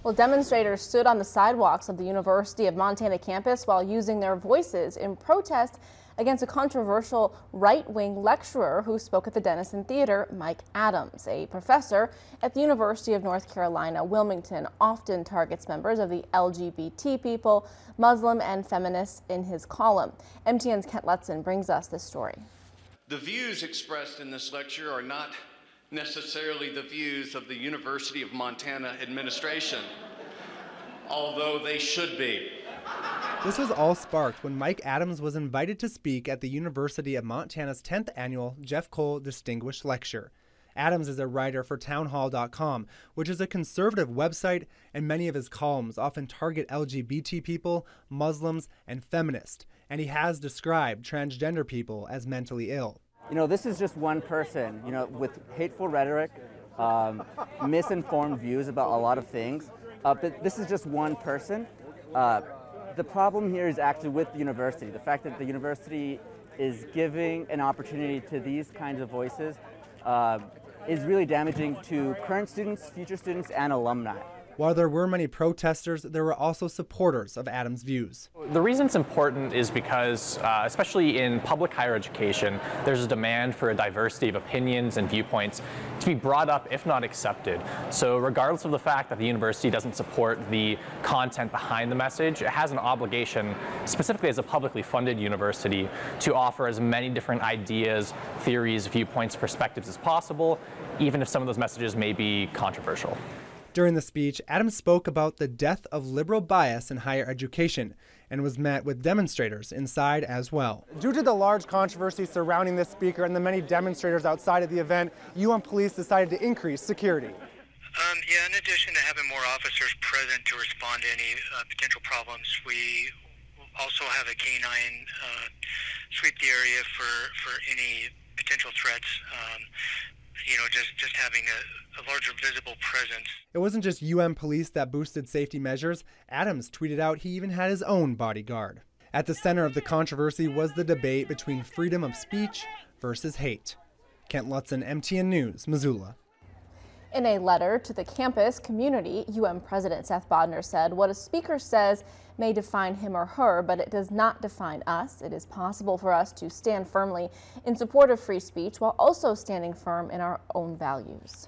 Well, demonstrators stood on the sidewalks of the University of Montana campus while using their voices in protest against a controversial right-wing lecturer who spoke at the Denison Theater, Mike Adams. A professor at the University of North Carolina, Wilmington, often targets members of the LGBT people, Muslim and feminists in his column. MTN's Kent Lutzen brings us this story. The views expressed in this lecture are not necessarily the views of the University of Montana administration, although they should be. This was all sparked when Mike Adams was invited to speak at the University of Montana's 10th annual Jeff Cole Distinguished Lecture. Adams is a writer for townhall.com, which is a conservative website, and many of his columns often target LGBT people, Muslims, and feminists, and he has described transgender people as mentally ill. You know, this is just one person, you know, with hateful rhetoric, misinformed views about a lot of things. But this is just one person. The problem here is actually with the university. The fact that the university is giving an opportunity to these kinds of voices is really damaging to current students, future students, and alumni. While there were many protesters, there were also supporters of Adams' views. The reason it's important is because, especially in public higher education, there's a demand for a diversity of opinions and viewpoints to be brought up, if not accepted. So regardless of the fact that the university doesn't support the content behind the message, it has an obligation, specifically as a publicly funded university, to offer as many different ideas, theories, viewpoints, perspectives as possible, even if some of those messages may be controversial. During the speech, Adams spoke about the death of liberal bias in higher education and was met with demonstrators inside as well. Due to the large controversy surrounding this speaker and the many demonstrators outside of the event, UM police decided to increase security. Yeah, in addition to having more officers present to respond to any potential problems, we also have a canine sweep the area for any potential threats. You know, just having a larger visible presence. It wasn't just UM police that boosted safety measures. Adams tweeted out he even had his own bodyguard. At the center of the controversy was the debate between freedom of speech versus hate. Kent Lutzen, MTN News, Missoula. In a letter to the campus community, UM President Seth Bodnar said, "What a speaker says may define him or her, but it does not define us. It is possible for us to stand firmly in support of free speech while also standing firm in our own values."